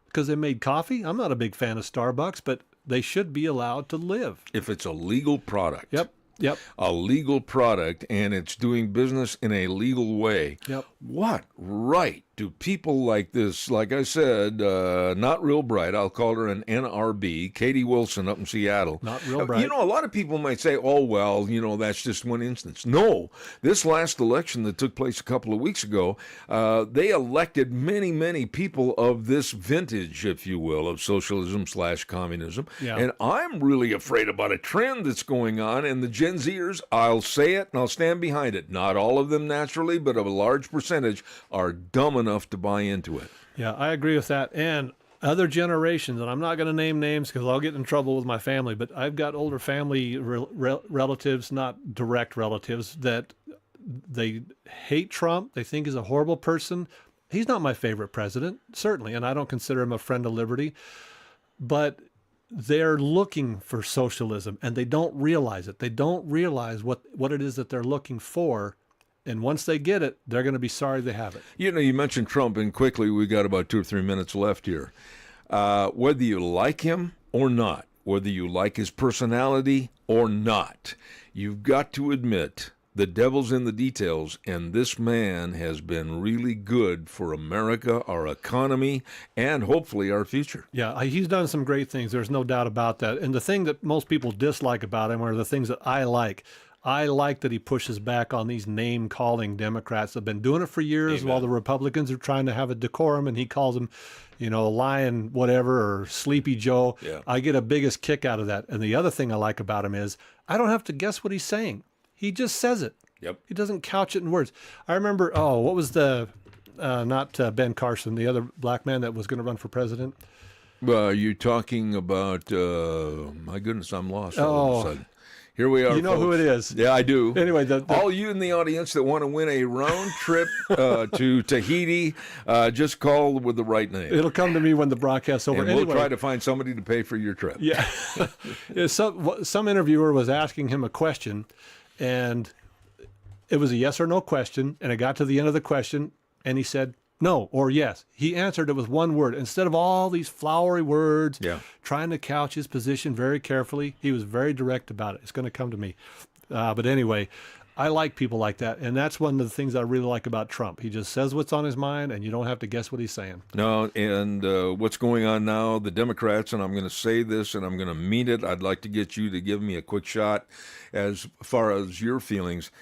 Because they made coffee? I'm not a big fan of Starbucks, but they should be allowed to live. If it's a legal product. Yep. Yep. a legal product, and it's doing business in a legal way. Yep. What right do people like this, like I said, not real bright, I'll call her an NRB, Katie Wilson up in Seattle. Not real bright. You know, a lot of people might say, oh, well, you know, that's just one instance. No, this last election that took place a couple of weeks ago, they elected many people of this vintage, if you will, of socialism/communism. Yeah. And I'm really afraid about a trend that's going on, and the Gen Zers, I'll say it and I'll stand behind it. Not all of them naturally, but a large percentage are dumb enough to buy into it. Yeah, I agree with that. And other generations, and I'm not going to name names because I'll get in trouble with my family, but I've got older family relatives, not direct relatives, that they hate Trump. They think he's a horrible person. He's not my favorite president, certainly, and I don't consider him a friend of liberty. But they're looking for socialism, and they don't realize it. They don't realize what it is that they're looking for. And once they get it, they're going to be sorry they have it. You know, you mentioned Trump, and quickly, we got about 2 or 3 minutes left here. Whether you like him or not, whether you like his personality or not, you've got to admit the devil's in the details, and this man has been really good for America, our economy, and hopefully our future. Yeah, he's done some great things. There's no doubt about that. And the thing that most people dislike about him are the things that I like. I like that he pushes back on these name-calling Democrats that have been doing it for years. Amen. While the Republicans are trying to have a decorum, and he calls them, you know, lion whatever or Sleepy Joe. Yeah. I get a biggest kick out of that. And the other thing I like about him is I don't have to guess what he's saying. He just says it. Yep. He doesn't couch it in words. I remember, what was the, not Ben Carson, the other black man that was going to run for president? You're talking about, my goodness, I'm lost all of a sudden. Here we are, You know folks. who it is. Yeah, I do. Anyway, all you in the audience that want to win a round trip to Tahiti, just call with the right name. it'll come to me when the broadcast's over. And we'll try to find somebody to pay for your trip. Yeah. Yeah, some interviewer was asking him a question, and it was a yes or no question, and it got to the end of the question, and he said no or yes. He answered it with one word. Instead of all these flowery words, trying to couch his position very carefully, he was very direct about it. It's going to come to me. But anyway, I like people like that, and that's one of the things I really like about Trump. He just says what's on his mind, and you don't have to guess what he's saying. No, and what's going on now, the Democrats, and I'm going to say this, and I'm going to mean it, I'd like to get you to give me a quick shot as far as your feelings.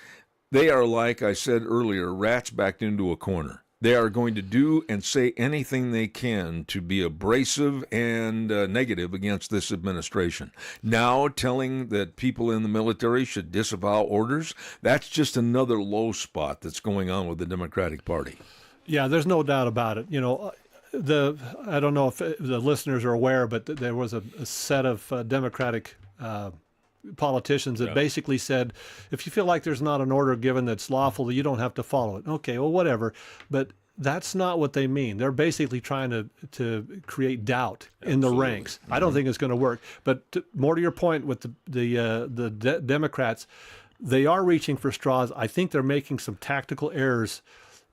They are, like I said earlier, rats backed into a corner. They are going to do and say anything they can to be abrasive and negative against this administration. Now telling that people in the military should disavow orders, that's just another low spot that's going on with the Democratic Party. Yeah, there's no doubt about it. You know, I don't know if the listeners are aware, but there was a set of Democratic politicians that basically said, if you feel like there's not an order given that's lawful, you don't have to follow it. Okay, well, whatever. But that's not what they mean. They're basically trying to create doubt in the ranks. Mm-hmm. I don't think it's going to work. But more to your point with the Democrats, they are reaching for straws. I think they're making some tactical errors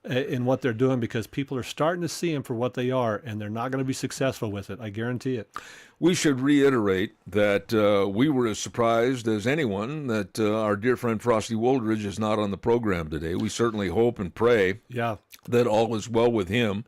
in what they're doing because people are starting to see them for what they are, and they're not going to be successful with it. I guarantee it. We should reiterate that we were as surprised as anyone that our dear friend Frosty Woldridge is not on the program today. We certainly hope and pray that all is well with him.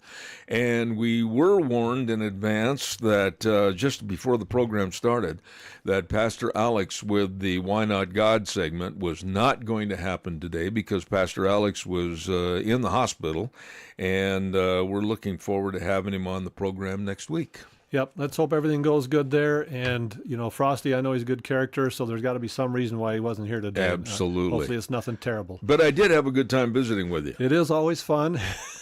And we were warned in advance that just before the program started, that Pastor Alex with the Why Not God segment was not going to happen today because Pastor Alex was in the hospital, and we're looking forward to having him on the program next week. Yep, let's hope everything goes good there. And, you know, Frosty, I know he's a good character, so there's got to be some reason why he wasn't here today. Absolutely. Hopefully it's nothing terrible. But I did have a good time visiting with you. It is always fun.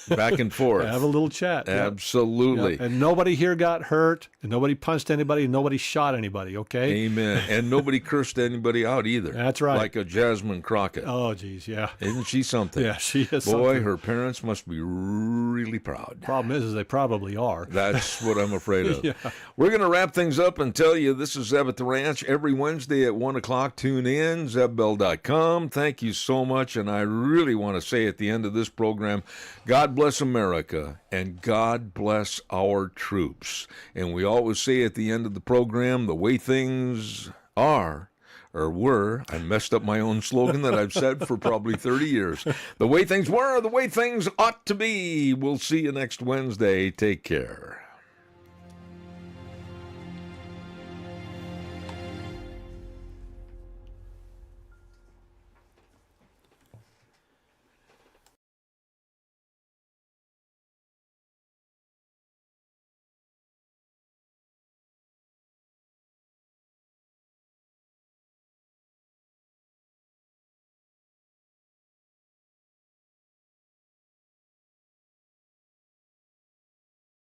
Back and forth. Have a little chat. Absolutely. Yep. And nobody here got hurt, and nobody punched anybody, and nobody shot anybody, okay? Amen. And nobody cursed anybody out either. That's right. Like a Jasmine Crockett. Oh, geez, yeah. Isn't she something? Yeah, she is Boy, something. her parents must be really proud. Problem is they probably are. That's what I'm afraid of. Yeah. We're going to wrap things up and tell you this is Zeb at the Ranch every Wednesday at 1 o'clock. Tune in, zebbell.com. Thank you so much. And I really want to say at the end of this program, God bless America and God bless our troops. And we always say at the end of the program, the way things are or were. I messed up my own slogan that I've said for probably 30 years. The way things were, the way things ought to be. We'll see you next Wednesday. Take care.